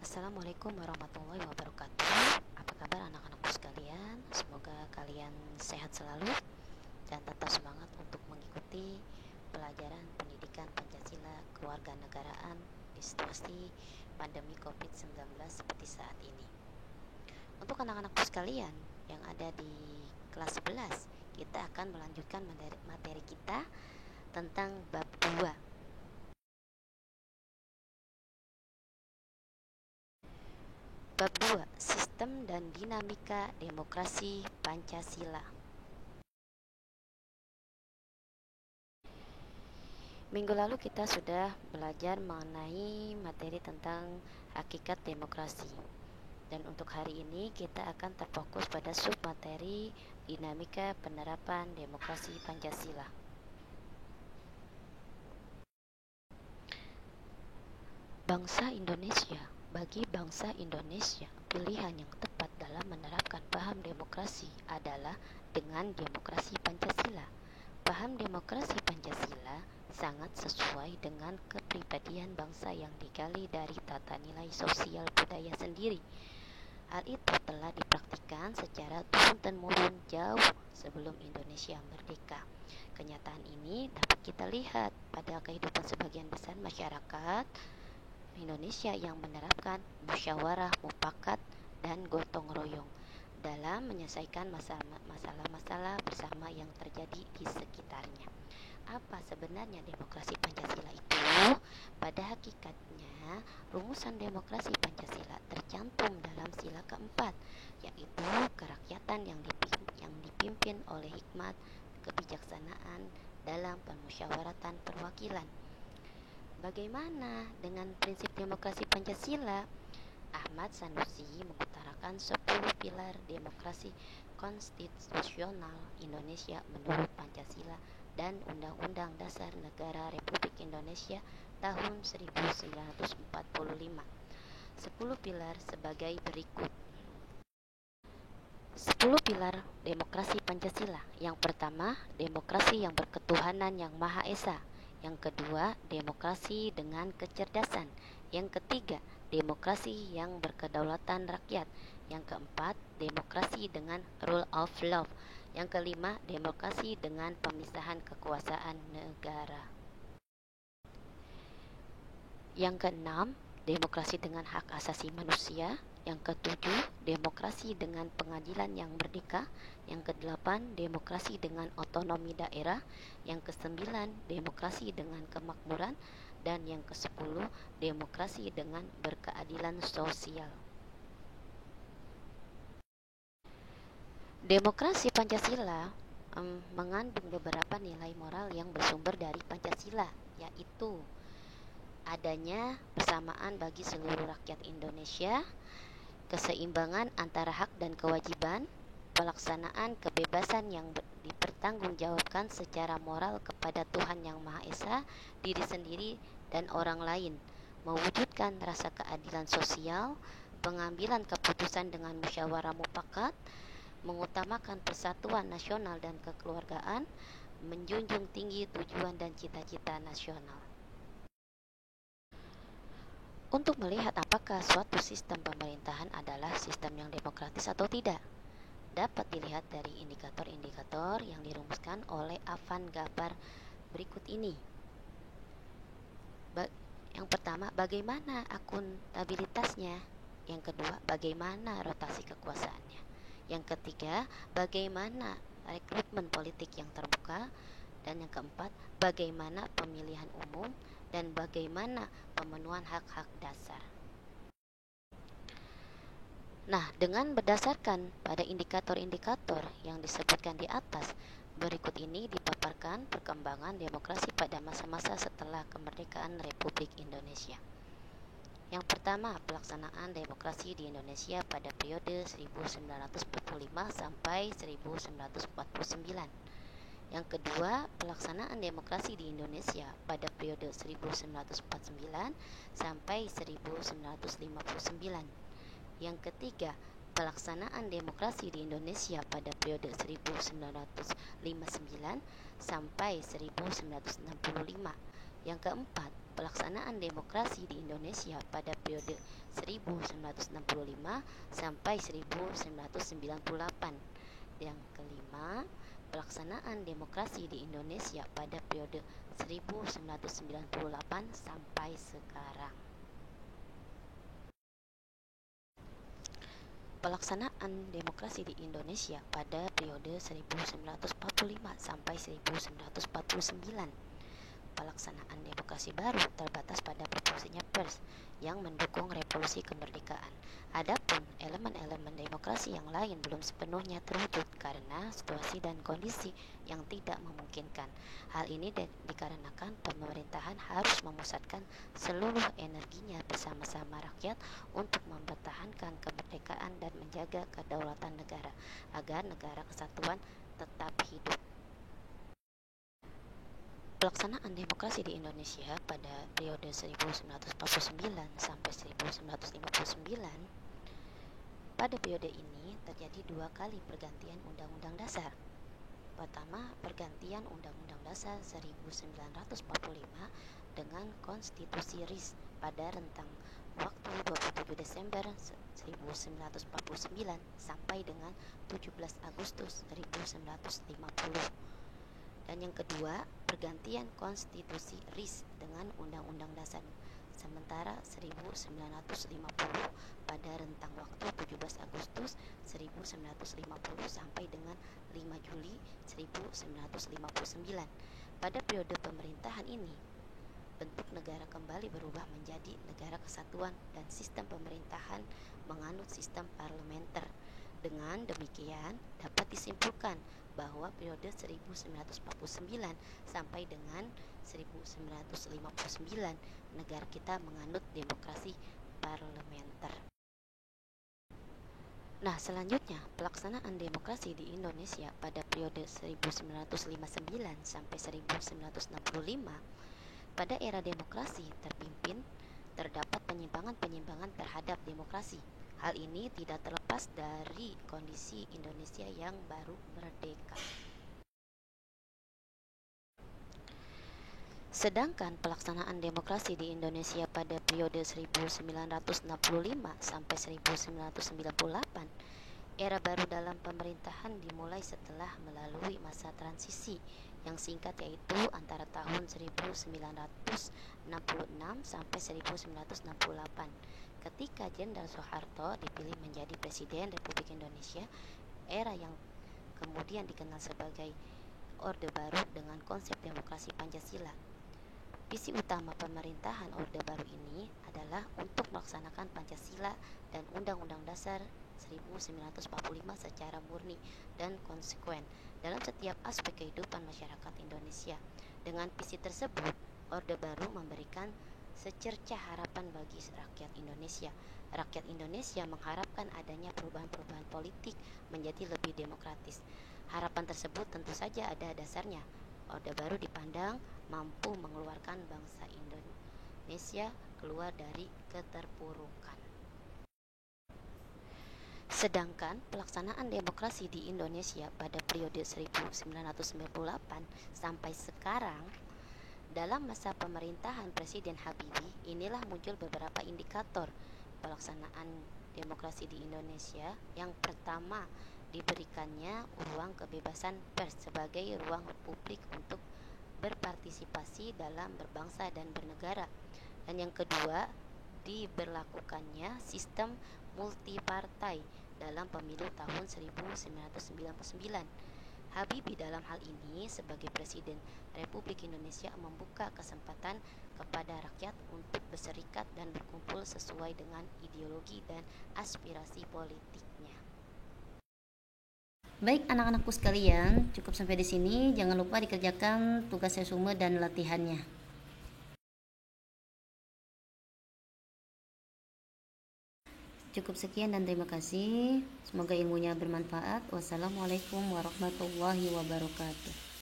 Assalamualaikum warahmatullahi wabarakatuh. Apa kabar anak-anakku sekalian? Semoga kalian sehat selalu dan tetap semangat untuk mengikuti pelajaran pendidikan Pancasila kewarganegaraan di situasi pandemi COVID-19 seperti saat ini. Untuk anak-anakku sekalian yang ada di kelas 11, kita akan melanjutkan materi kita tentang bab 2. Bab 2, Sistem dan Dinamika Demokrasi Pancasila. Minggu lalu kita sudah belajar mengenai materi tentang hakikat demokrasi. Dan untuk hari ini kita akan terfokus pada submateri dinamika penerapan demokrasi Pancasila. Bagi bangsa Indonesia, pilihan yang tepat dalam menerapkan paham demokrasi adalah dengan demokrasi Pancasila. Paham demokrasi Pancasila sangat sesuai dengan kepribadian bangsa yang digali dari tata nilai sosial budaya sendiri. Hal itu telah dipraktikkan secara turun-temurun jauh sebelum Indonesia merdeka. Kenyataan ini dapat kita lihat pada kehidupan sebagian besar masyarakat Indonesia yang menerapkan musyawarah mufakat dan gotong royong dalam menyelesaikan masalah-masalah bersama yang terjadi di sekitarnya. Apa sebenarnya demokrasi Pancasila itu? Pada hakikatnya, rumusan demokrasi Pancasila tercantum dalam sila keempat, yaitu kerakyatan yang dipimpin oleh hikmat kebijaksanaan dalam permusyawaratan perwakilan. Bagaimana dengan prinsip demokrasi Pancasila? Ahmad Sanusi mengutarakan 10 pilar demokrasi konstitusional Indonesia menurut Pancasila dan Undang-Undang Dasar Negara Republik Indonesia tahun 1945. 10 pilar sebagai berikut. 10 pilar demokrasi Pancasila. Yang pertama, demokrasi yang berketuhanan yang Maha Esa. Yang kedua, demokrasi dengan kecerdasan. Yang ketiga, demokrasi yang berkedaulatan rakyat. Yang keempat, demokrasi dengan rule of law. Yang kelima, demokrasi dengan pemisahan kekuasaan negara. Yang keenam, demokrasi dengan hak asasi manusia. Yang ketujuh, demokrasi dengan pengadilan yang merdeka. Yang kedelapan, demokrasi dengan otonomi daerah. Yang kesembilan, demokrasi dengan kemakmuran. Dan yang kesepuluh, demokrasi dengan berkeadilan sosial. Demokrasi Pancasila mengandung beberapa nilai moral yang bersumber dari Pancasila, yaitu adanya persamaan bagi seluruh rakyat Indonesia, keseimbangan antara hak dan kewajiban, pelaksanaan kebebasan yang dipertanggungjawabkan secara moral kepada Tuhan Yang Maha Esa, diri sendiri dan orang lain, mewujudkan rasa keadilan sosial, pengambilan keputusan dengan musyawarah mufakat, mengutamakan persatuan nasional dan kekeluargaan, menjunjung tinggi tujuan dan cita-cita nasional. Untuk melihat apakah suatu sistem pemerintahan adalah sistem yang demokratis atau tidak, dapat dilihat dari indikator-indikator yang dirumuskan oleh Afan Gabar berikut ini. Yang pertama, bagaimana akuntabilitasnya? Yang kedua, bagaimana rotasi kekuasaannya? Yang ketiga, bagaimana rekrutmen politik yang terbuka? Dan yang keempat, bagaimana pemilihan umum dan bagaimana pemenuhan hak-hak dasar. Nah, dengan berdasarkan pada indikator-indikator yang disebutkan di atas, berikut ini dipaparkan perkembangan demokrasi pada masa-masa setelah kemerdekaan Republik Indonesia. Yang pertama, pelaksanaan demokrasi di Indonesia pada periode 1945 sampai 1949. Yang kedua, pelaksanaan demokrasi di Indonesia pada periode 1949 sampai 1959. Yang ketiga, pelaksanaan demokrasi di Indonesia pada periode 1959 sampai 1965. Yang keempat, pelaksanaan demokrasi di Indonesia pada periode 1965 sampai 1998. Yang kelima, pelaksanaan demokrasi di Indonesia pada periode 1998 sampai sekarang. Pelaksanaan demokrasi di Indonesia pada periode 1945 sampai 1949. Pelaksanaan demokrasi baru terbatas pada proporsinya pers yang mendukung revolusi kemerdekaan. Adapun elemen-elemen demokrasi yang lain belum sepenuhnya terwujud karena situasi dan kondisi yang tidak memungkinkan. Hal ini dikarenakan pemerintahan harus memusatkan seluruh energinya bersama-sama rakyat untuk mempertahankan kemerdekaan dan menjaga kedaulatan negara agar negara kesatuan tetap hidup. Pelaksanaan demokrasi di Indonesia pada periode 1949 sampai 1959. Pada periode ini terjadi 2 kali pergantian Undang-Undang Dasar. Pertama, pergantian Undang-Undang Dasar 1945 dengan Konstitusi RIS pada rentang waktu 27 Desember 1949 sampai dengan 17 Agustus 1950. Dan yang kedua, pergantian Konstitusi RIS dengan Undang-Undang Dasar sementara 1950 pada rentang waktu 17 Agustus 1950 sampai dengan 5 Juli 1959. Pada periode pemerintahan ini, bentuk negara kembali berubah menjadi negara kesatuan dan sistem pemerintahan menganut sistem parlementer. Dengan demikian, dapat disimpulkan bahwa periode 1949 sampai dengan 1959 negara kita menganut demokrasi parlementer. Nah, selanjutnya pelaksanaan demokrasi di Indonesia pada periode 1959 sampai 1965. Pada era demokrasi terdapat penyimpangan-penyimpangan terhadap demokrasi. Hal ini tidak terlepas dari kondisi Indonesia yang baru merdeka. Sedangkan pelaksanaan demokrasi di Indonesia pada periode 1965 sampai 1998, era baru dalam pemerintahan dimulai setelah melalui masa transisi yang singkat yaitu antara tahun 1966 sampai 1968. Ketika Jenderal Soeharto dipilih menjadi Presiden Republik Indonesia, era yang kemudian dikenal sebagai Orde Baru dengan konsep demokrasi Pancasila. Visi utama pemerintahan Orde Baru ini adalah untuk melaksanakan Pancasila dan Undang-Undang Dasar 1945 secara murni dan konsekuen dalam setiap aspek kehidupan masyarakat Indonesia. Dengan visi tersebut, Orde Baru memberikan secercah harapan bagi rakyat Indonesia. Rakyat Indonesia mengharapkan adanya perubahan-perubahan politik menjadi lebih demokratis. Harapan tersebut tentu saja ada dasarnya. Orde Baru dipandang mampu mengeluarkan bangsa Indonesia keluar dari keterpurukan. Sedangkan pelaksanaan demokrasi di Indonesia pada periode 1998 sampai sekarang, dalam masa pemerintahan Presiden Habibie, inilah muncul beberapa indikator pelaksanaan demokrasi di Indonesia. Yang pertama, diberikannya ruang kebebasan pers sebagai ruang publik untuk berpartisipasi dalam berbangsa dan bernegara. Dan yang kedua, diberlakukannya sistem multipartai dalam pemilu tahun 1999. Habibie dalam hal ini sebagai Presiden Republik Indonesia membuka kesempatan kepada rakyat untuk berserikat dan berkumpul sesuai dengan ideologi dan aspirasi politiknya. Baik anak-anakku sekalian, cukup sampai di sini. Jangan lupa dikerjakan tugas resume dan latihannya. Cukup sekian dan terima kasih. Semoga ilmunya bermanfaat. Wassalamualaikum warahmatullahi wabarakatuh.